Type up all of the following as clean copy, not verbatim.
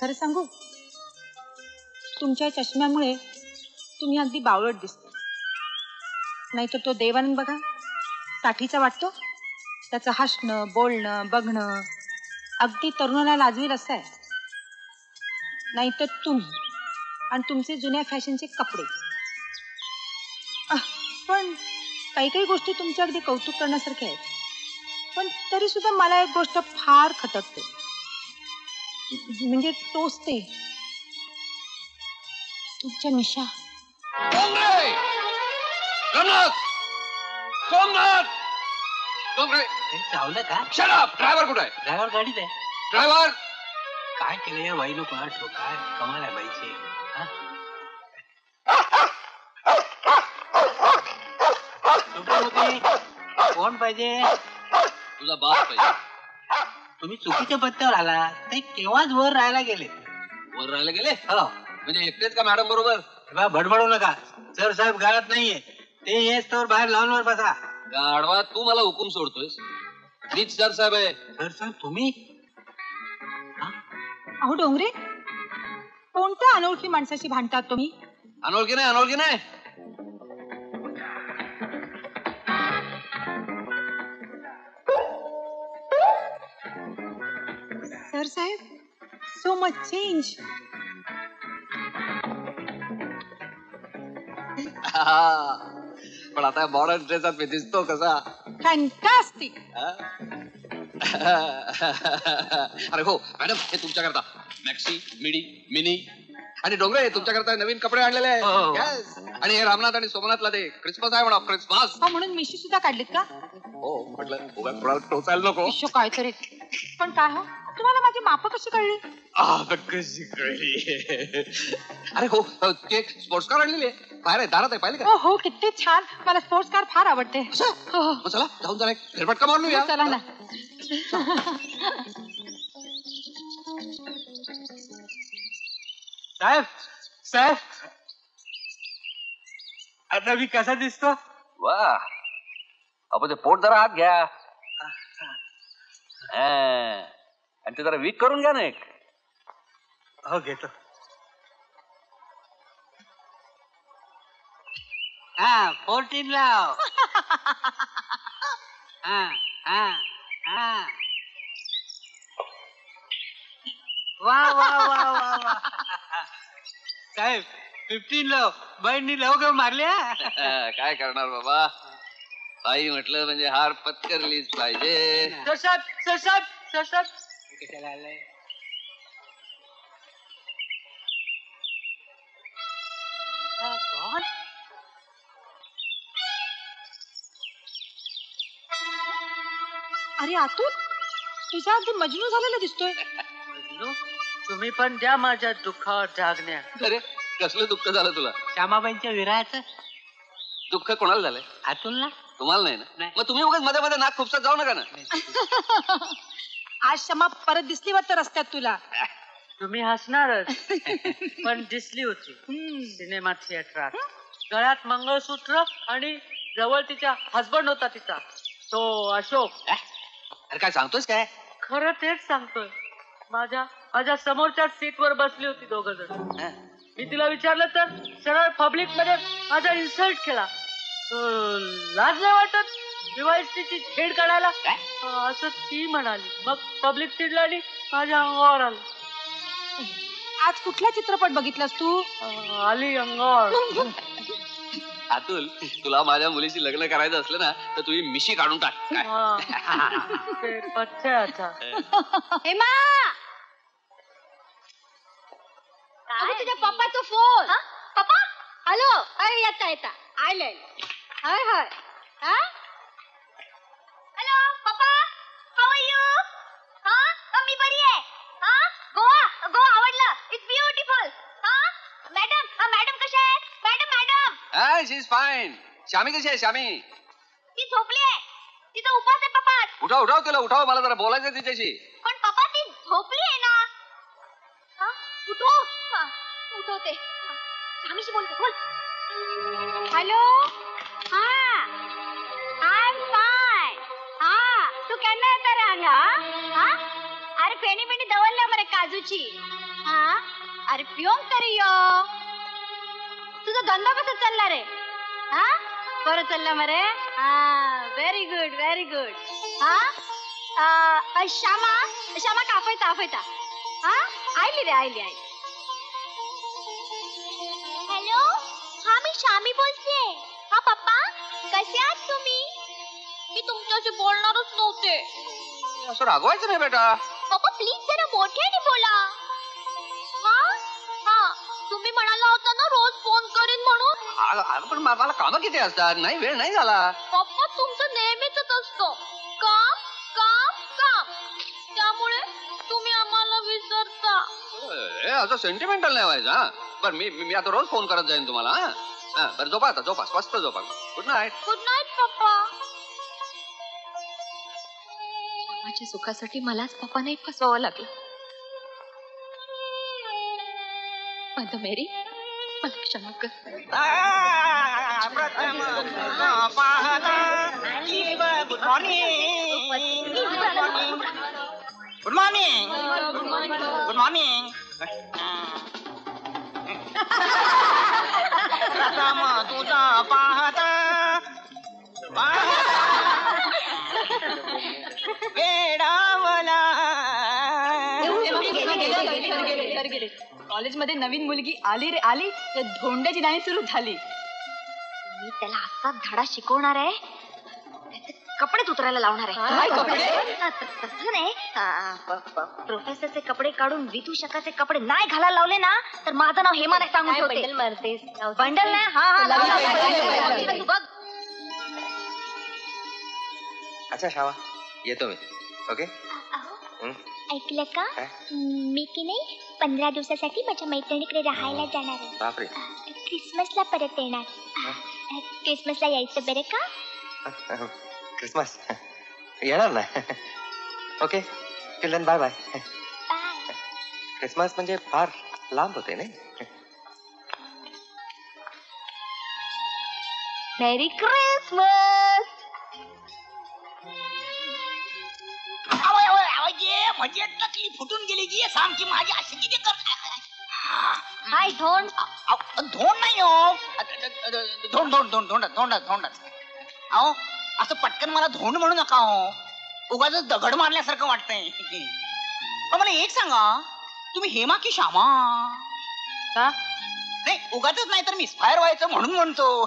खरं सांगू, तुमच्या चष्म्यामुळे तुम्ही अगदी बावळट दिसता. नाहीतर तो देवानंद बघा, साठीचा वाटतो. त्याचं हसणं, बोलणं, बघणं अगदी तरुणाला लाजवेल असं आहे. नाहीतर तुम्ही आणि तुमचे जुन्या फॅशनचे कपडे. पण काही काही गोष्टी तुमच्या अगदी कौतुक करण्यासारख्या आहेत. पण तरी सुद्धा मला एक गोष्ट फार खटकते, म्हणजे टोचते. तुमच्या मिशा. चावलं का? Shut up. ड्रायव्हर कुठे आहे? ड्रायव्हर गाडीत आहे. ड्रायव्हर काय केलं या बाईनं? कोणा काय कमाल आहे बाईची. कोण पाहिजे? तुझा बाप पाहिजे. तुम्ही चुकीच्या पत्त्यावर आला. ते केव्हाच वर राहायला गेले. वर राहायला गेले? हो. म्हणजे एकटेच का मॅडम बरोबर? भडबडू नका. सर साहेब घरात नाहीये. ते येस तर बाहेर लॉनवर बसा. गाढवा, तू मला हुकूम सोडतोयस? मीच सर साहेब आहे. सर साहेब तुम्ही? अहो डोंगरे, कोणत्या अनोळखी माणसाशी भांडतात तुम्ही? अनोळखी नाही, अनोळखी नाही. सर साहेब, सो मच चेंज. पण आता मॉडर्न ड्रेसात मी दिसतो कसा? फॅन्टास्टिक. अरे हो मॅडम, हे तुमच्या करता मॅक्सी, मिडी, मिनी आणि डोंगरे तुमच्या करता नवीन कपडे आणलेले आहेत. Yes. आणि हे रामनाथ आणि सोमनाथला ते क्रिसमस आहे म्हणा, क्रिसमस. म्हणून मिशी सुद्धा काढलीत का? हो म्हटलं उगाच कोणाला टोचायला नको. काय तरी. पण काय हो, तुम्हाला माझी माप कशी कळली? कशी कळली? अरे हो, ते स्पोर्ट्स कार आणलेली आहे, बाहेर आहे, दारात आहे, पाहिलं का? हो किती छान. मला स्पोर्ट्स कार फार आवडते. मग चला जाऊन जरा एक फेरफटका मारून येऊया. चला ना. साहेब साहेब, आता मी कसा दिसतो? वा, आपण ते पोट जरा आत घ्या आणि ते जरा वीक करून घ्या ना एक. हो घेतो. हा 14 लाव. हा हा हा. वा वा वा वा वा. साहेब 15 लाव. बाईंनी लवकर मारल्या. काय करणार बाबा, बाई म्हटलं म्हणजे हार पत्करलीच पाहिजे. सशात सशात सशात. कशाला आलंय? कोण? अरे अतुल, तुझा अगदी मजनू झालेला दिसतोय. तुम्ही पण द्या माझ्या दुःखावर जागण्या. अरे कसलं दुःख झालं तुला? श्यामाबाईंच्या विरहाचं दुःख कोणाला झालंय? अतुल ना. तुम्हाला नाही ना? मग तुम्ही उगाच मध्ये मध्ये नाक खुपसत जाऊ नका ना. आज क्षमा परत दिसली वाटतं रस्त्यात तुला. तुम्ही हसणारच. पण दिसली होती सिनेमा थिएटरात. गळ्यात मंगळसूत्र आणि जवळ तिचा हसबंड होता तिचा, तो अशोक. अरे काय सांगतोयस काय? खरं तेच सांगतोय. माझ्या माझ्या समोरच्या सीटवर बसली होती दोघं जण. मी तिला विचारलं तर सरळ पब्लिक मध्ये माझा इन्सल्ट केला. लाज नाही वाटत दिवाळीची छेड काढायला असं ती म्हणाली. मग पब्लिक चिडला आणि माझ्या अंगावर आलं. आज कुठला चित्रपट बघितलास तू? आली अंगावर. अतुल, तुला माझ्या मुलीशी लग्न करायचं असलं ना तर तुम्ही मिशी काढून टाक. ते पथ्याचा. हेमा, अगं तुझ्या पप्पाचा फोन. पप्पा हॅलो. अरे येता येता आयले. हाय हाय. हॅलो पप्पा, हाऊ आर यू? मी बरी आहे. गोवा गोवा आवडलं. It's beautiful. मॅडम मॅडम कशा आहेत? Madam madam. She is fine. Shyami कशी आहे? श्यामी ती झोपली आहे. तिचा उपवास आहे पप्पा. उठाव उठाव तिला, उठाव, मला जरा बोलायचं तिच्याशी. पण पप्पा ती झोपली आहे ना. उठो. उठवते. श्यामीशी बोलते. बोल. हॅलो. I am fine. तू केन्ना येता रे हांगा? अरे फेणी बिणी दवरल्या मरे काजूची. हा अरे पिऊन तरी यो तुझा धंदा कसा चालला रे हा बरं चालला मरे हा व्हेरी गुड हा श्यामा काफयता हा आयली हॅलो हा मी शामी बोलते हा पप्पा कसे आहात तुम्ही मी तुमच्याशी बोलणारच नव्हते असं रागवायचं नाही बेटा. पप्पा प्लीज जरा मोठ्याने बोला हा तुम्ही म्हणाला होता ना रोज फोन करीन म्हणून. अगं पण मला कामं किती असतात, नाही वेळ नाही झाला. पप्पा तुमचं नेहमीच असतं काम काम काम त्यामुळे तुम्ही आम्हाला विसरता. असं सेंटिमेंटल नाही व्हायचं. हा बरं मी आता रोज फोन करत जाईन तुम्हाला. हा बरं झोपा स्वस्त झोपा. Good night. गुड नाईट पप्पा. माझ्या सुखासाठी मलाच पप्पाने फसवावं लागलं. माझं मेरी मला क्षमा कर. गुड मॉर्निंग प्रथम तुझा पाहता वेडावला. कॉलेजमध्ये नवीन मुलगी आली तर धोंड्याची नाही सुरू झाली. मी त्याला असा धडा शिकवणार आहे त्याचे कपडेच उतरायला लावणार आहे. तसं नाही प्रोफेसरचे कपडे काढून विदूषकाचे कपडे नाही घालायला लावले ना तर माझं नाव हेमा नाही सांगून ठेवते. बंडल नाही हा तू बघ. अच्छा शावा येतो मी. ओके ऐकलं का मी की नाही 15 दिवसासाठी माझ्या मैत्रिणीकडे राहायला जाणार आहे. बापरे. क्रिसमसला परत येणार. क्रिसमसला यायचं बरं का. क्रिसमस येणार ना. Okay till then bye bye. Bye. Christmas म्हणजे फार लांब होते नाही. Merry Christmas. म्हणजे टकली फुटून गेली की सांग की माझी अशी किती हाय धोंड. धोंड नाही हो. धोंड अहो असं पटकन मला धोंड म्हणू नका हो. उगाच दगड मारल्यासारखं वाटतंय. मला एक सांगा तुम्ही हेमा की श्यामा का नाही उगाच नाही तर मिसफायर व्हायचं म्हणून म्हणतो.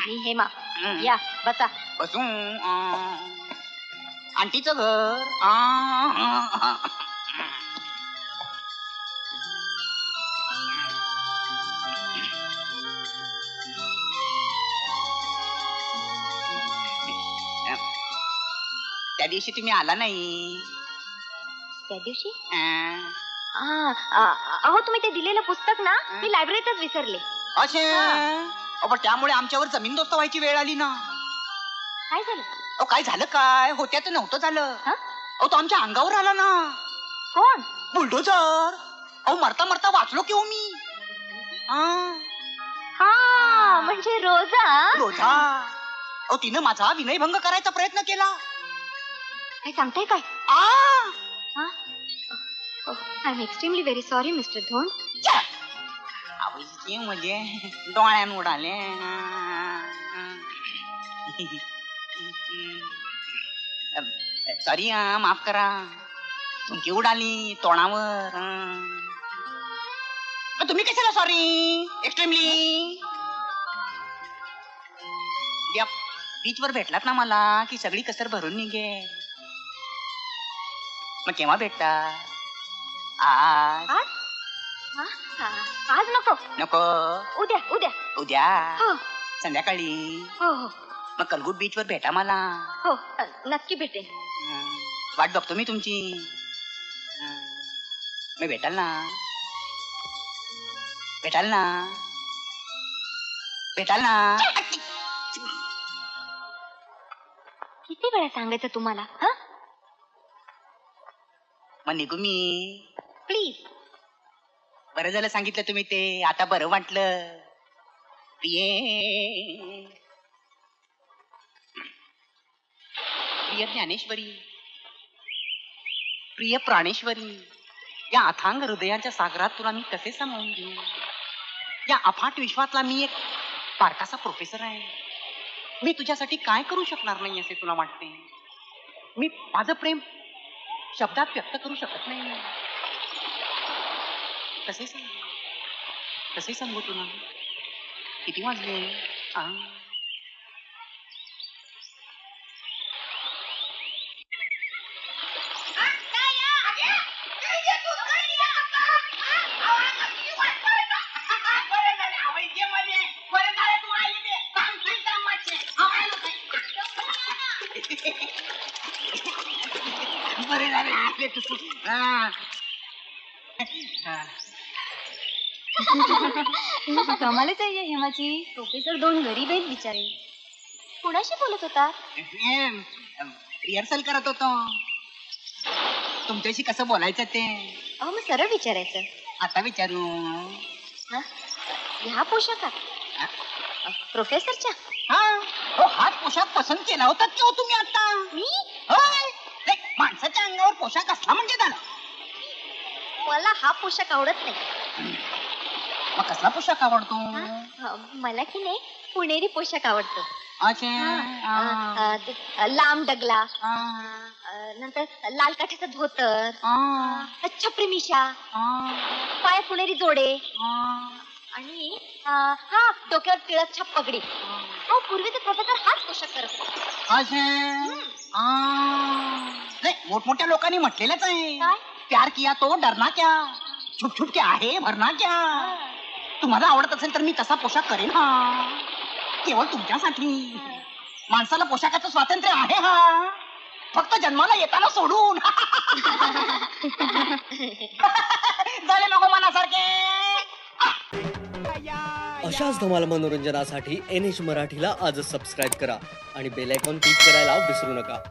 मी हेमा या बसा. बसू आंटीचं घर. त्या दिवशी तुम्ही आला नाही. त्या दिवशी अहो तुम्ही ते दिलेलं पुस्तक ना मी लायब्ररीतच विसरले. असे पण त्यामुळे आमच्यावर जमीन दोस्त व्हायची वेळ आली ना. काय झालं. अहो काय झालं काय होत्याचं नव्हतं झालं. अहो तो आमच्या अंगावर आला ना. कोण. बुलडोझर. अहो मरता मरता वाचलो की हो मी. हा म्हणजे रोजा. रोजा. अहो तिनं माझा विनयभंग करायचा प्रयत्न केला. काय सांगताय काय. I am extremely very sorry mister धोंड. म्हणजे डोळ्यान उडाले. सॉरी माफ करा. तुमची उडाली तोंडावर. तुम्ही कशाला सॉरी एक्स्ट्रीमली. बीचवर भेटलात ना मला की सगळी कसर भरून निघे. मग केव्हा भेटता. आज नको. नको. उद्या उद्या उद्या हो संध्याकाळी. हो हो मग कलगूट बीच वर भेटा मला. हो नक्की भेटेन. वाट बघतो मी तुमची. मी भेटाल ना. भेटाल ना. भेटाल ना. किती वेळा सांगायचं तुम्हाला. मग निघू मी. प्लीज. बरं झालं सांगितलं तुम्ही ते. आता बरं वाटलं. प्रिय ज्ञानेश्वरी प्रिय प्राणेश्वरी, या अथांग हृदयाच्या सागरात तुला मी कसे सामावून घेऊ? या अफाट विश्वातला मी एक बारकासा प्रोफेसर आहे. मी तुझ्यासाठी काय करू शकणार नाही असे तुला वाटते? मी माझं प्रेम शब्दात व्यक्त करू शकत नाही. कसे सांगू तुला? किती वाजले? कमालच आहे या हेमाची. प्रोफेसर दोन गरीब आहेत बिचारे. कुणाशी बोलत होता? रिहर्सल करत होतो. तुमच्याशी कसं बोलायचं ते अहो मग सरळ विचारायचं. आता विचारू. हा? ह्या पोशाखात प्रोफेसरच्या? हाच पोशाख पसंत केला होता की हो तुम्ही आता? मी? होय. नाही, माणसाच्या अंगावर पोशाख असला म्हणजे झालं. मला हा पोशाख आवडत नाही. मग कसला पोशाख आवडतो? मला की नाही पुणेरी पोशाख आवडतो. अच्छा. ते लांब डगला, नंतर लाल काठ्याचं धोतर, छपरी मिशा, पाय पुणेरी जोडे आणि हा डोक्यावर टिळक छाप पगडी. हो पूर्वीचे प्रोफेसर हाच पोशाख करत होते. अच्छा. नाही, मोठमोठ्या लोकांनी म्हटलेलंच आहे. काय? प्यार किया तो डरना क्या, छुप छुप के आहे भरना क्या. तुम्हाला आवडत असेल तर मी तसा पोशाख करेन हा, केवळ तुमच्यासाठी. माणसाला पोशाखाचं स्वातंत्र्य आहे हा, फक्त जन्माला येताना सोडून. झाले नको मनासारखे. अशाच धमाल मनोरंजनासाठी NH मराठीला आजच सबस्क्राईब करा आणि बेल आयकॉन क्लिक करायला विसरू नका.